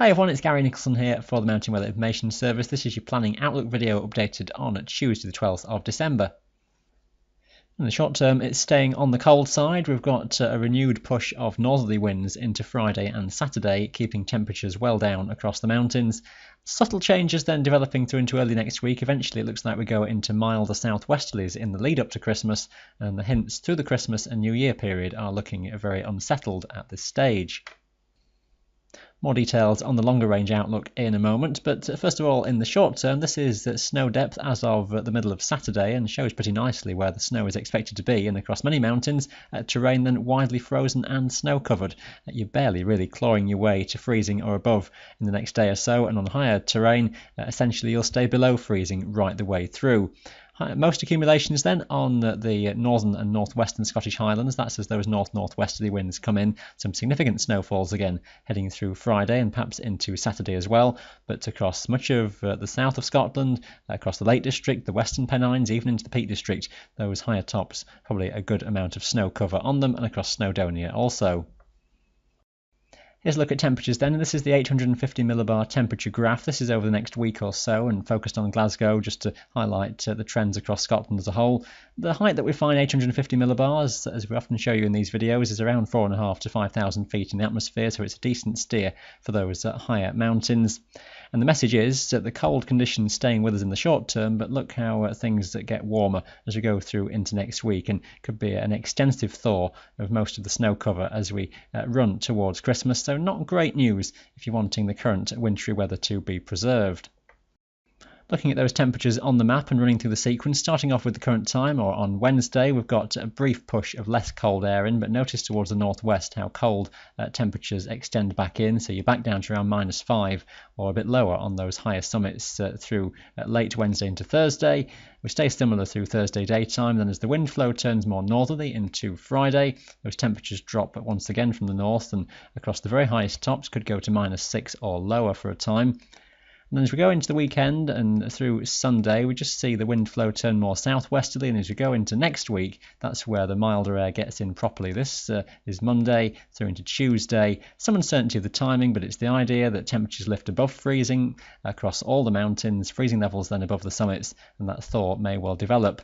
Hi everyone, it's Gary Nicholson here for the Mountain Weather Information Service. This is your Planning Outlook video updated on Tuesday the 12th of December. In the short term, it's staying on the cold side. We've got a renewed push of northerly winds into Friday and Saturday, keeping temperatures well down across the mountains. Subtle changes then developing through into early next week. Eventually, it looks like we go into milder southwesterlies in the lead up to Christmas, and the hints through the Christmas and New Year period are looking very unsettled at this stage. More details on the longer range outlook in a moment, but first of all, in the short term, this is snow depth as of the middle of Saturday and shows pretty nicely where the snow is expected to be, and across many mountains, terrain then widely frozen and snow covered. You're barely really clawing your way to freezing or above in the next day or so, and on higher terrain, essentially you'll stay below freezing right the way through. Most accumulations then on the northern and northwestern Scottish Highlands. That's as those north-northwesterly winds come in. Some significant snowfalls again heading through Friday and perhaps into Saturday as well. But across much of the south of Scotland, across the Lake District, the Western Pennines, even into the Peak District, those higher tops, probably a good amount of snow cover on them, and across Snowdonia also. Here's a look at temperatures then, and this is the 850 millibar temperature graph. This is over the next week or so and focused on Glasgow just to highlight the trends across Scotland as a whole. The height that we find 850 millibars, as we often show you in these videos, is around 4,500 to 5,000 feet in the atmosphere, so it's a decent steer for those higher mountains. And the message is that the cold conditions staying with us in the short term, but look how things get warmer as we go through into next week, and could be an extensive thaw of most of the snow cover as we run towards Christmas. So not great news if you're wanting the current wintry weather to be preserved. Looking at those temperatures on the map and running through the sequence, starting off with the current time, or on Wednesday, we've got a brief push of less cold air in, but notice towards the northwest how cold temperatures extend back in, so you're back down to around -5 or a bit lower on those higher summits through late Wednesday into Thursday. We stay similar through Thursday daytime, then as the wind flow turns more northerly into Friday, those temperatures drop once again from the north, and across the very highest tops could go to -6 or lower for a time. And then as we go into the weekend and through Sunday, we just see the wind flow turn more southwesterly, and as we go into next week, that's where the milder air gets in properly. This is Monday through into Tuesday. Some uncertainty of the timing, but it's the idea that temperatures lift above freezing across all the mountains, freezing levels then above the summits, and that thaw may well develop.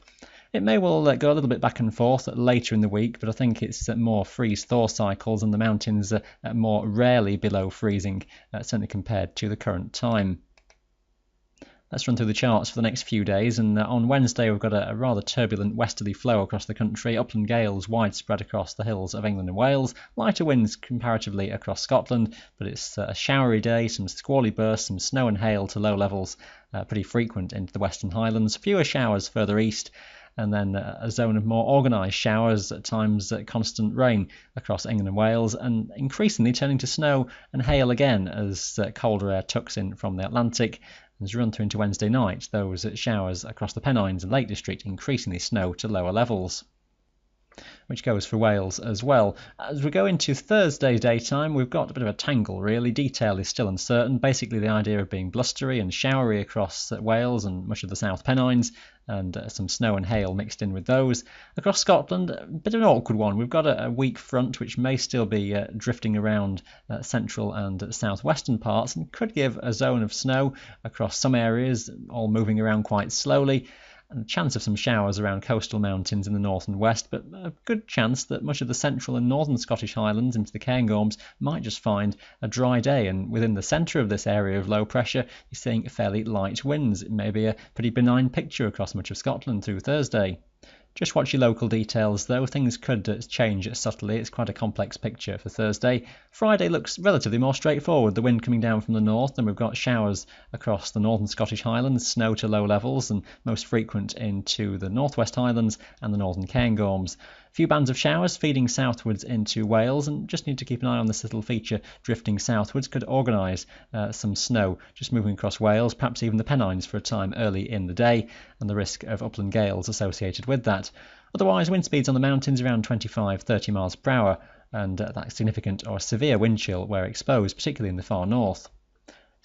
It may well go a little bit back and forth later in the week, but I think it's more freeze-thaw cycles, and the mountains are more rarely below freezing, certainly compared to the current time. Let's run through the charts for the next few days, and on Wednesday we've got a rather turbulent westerly flow across the country, upland gales widespread across the hills of England and Wales, lighter winds comparatively across Scotland, but it's a showery day, some squally bursts, some snow and hail to low levels, pretty frequent into the Western Highlands, fewer showers further east, and then a zone of more organised showers, at times constant rain across England and Wales, and increasingly turning to snow and hail again as colder air tucks in from the Atlantic. As we run through into Wednesday night, those showers across the Pennines and Lake District increasingly snow to lower levels, which goes for Wales as well. As we go into Thursday daytime, we've got a bit of a tangle really. Detail is still uncertain. Basically the idea of being blustery and showery across Wales and much of the South Pennines, and some snow and hail mixed in with those. Across Scotland, a bit of an awkward one. We've got a weak front which may still be drifting around central and southwestern parts, and could give a zone of snow across some areas, all moving around quite slowly. And a chance of some showers around coastal mountains in the north and west, but a good chance that much of the central and northern Scottish Highlands into the Cairngorms might just find a dry day, and within the centre of this area of low pressure you're seeing fairly light winds. It may be a pretty benign picture across much of Scotland through Thursday. Just watch your local details though, things could change subtly. It's quite a complex picture for Thursday. Friday looks relatively more straightforward, the wind coming down from the north, and we've got showers across the northern Scottish Highlands, snow to low levels, and most frequent into the northwest Highlands and the northern Cairngorms. A few bands of showers feeding southwards into Wales, and just need to keep an eye on this little feature drifting southwards. Could organise some snow just moving across Wales, perhaps even the Pennines for a time early in the day, and the risk of upland gales associated with that. Otherwise, wind speeds on the mountains around 25-30 miles per hour, and that significant or severe wind chill where exposed, particularly in the far north.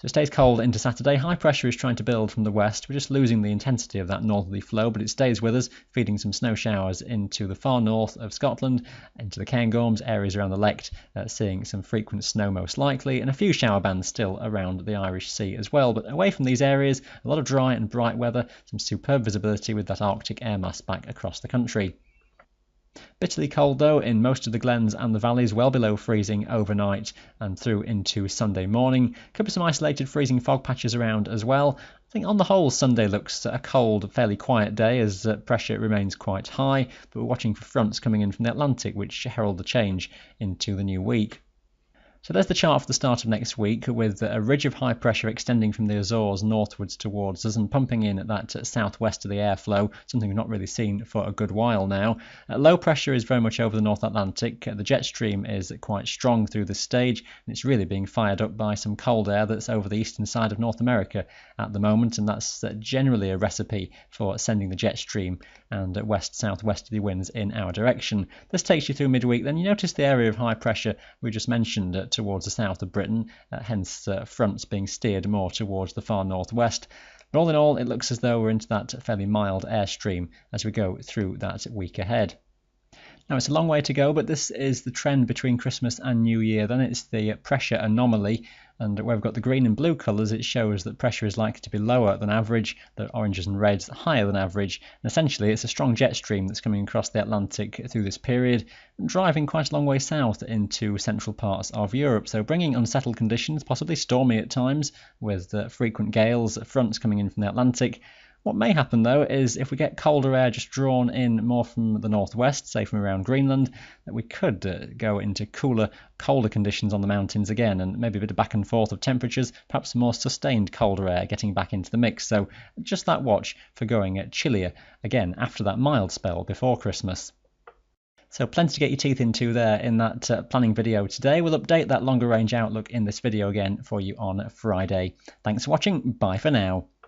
So it stays cold into Saturday. High pressure is trying to build from the west. We're just losing the intensity of that northerly flow, but it stays with us, feeding some snow showers into the far north of Scotland, into the Cairngorms, areas around the Lecht, seeing some frequent snow most likely, and a few shower bands still around the Irish Sea as well. But away from these areas, a lot of dry and bright weather, some superb visibility with that Arctic air mass back across the country. Bitterly cold though in most of the glens and the valleys, well below freezing overnight and through into Sunday morning. Could be some isolated freezing fog patches around as well. I think on the whole Sunday looks a cold, fairly quiet day as pressure remains quite high, but we're watching for fronts coming in from the Atlantic which herald the change into the new week. So there's the chart for the start of next week, with a ridge of high pressure extending from the Azores northwards towards us and pumping in at that southwest of the airflow, something we've not really seen for a good while now. Low pressure is very much over the North Atlantic. The jet stream is quite strong through this stage, and it's really being fired up by some cold air that's over the eastern side of North America at the moment, and that's generally a recipe for sending the jet stream and west-southwesterly winds in our direction. This takes you through midweek. Then you notice the area of high pressure we just mentioned towards the south of Britain, hence fronts being steered more towards the far northwest. But all in all, it looks as though we're into that fairly mild airstream as we go through that week ahead. Now, it's a long way to go, but this is the trend between Christmas and New Year. Then it's the pressure anomaly, and where we've got the green and blue colours, it shows that pressure is likely to be lower than average, the oranges and reds higher than average, and essentially it's a strong jet stream that's coming across the Atlantic through this period, driving quite a long way south into central parts of Europe, so bringing unsettled conditions, possibly stormy at times, with frequent gales, fronts coming in from the Atlantic. What may happen though is if we get colder air just drawn in more from the northwest, say from around Greenland, that we could go into cooler, colder conditions on the mountains again, and maybe a bit of back and forth of temperatures, perhaps more sustained colder air getting back into the mix. So just that watch for going chillier again after that mild spell before Christmas. So plenty to get your teeth into there in that planning video today. We'll update that longer range outlook in this video again for you on Friday. Thanks for watching. Bye for now.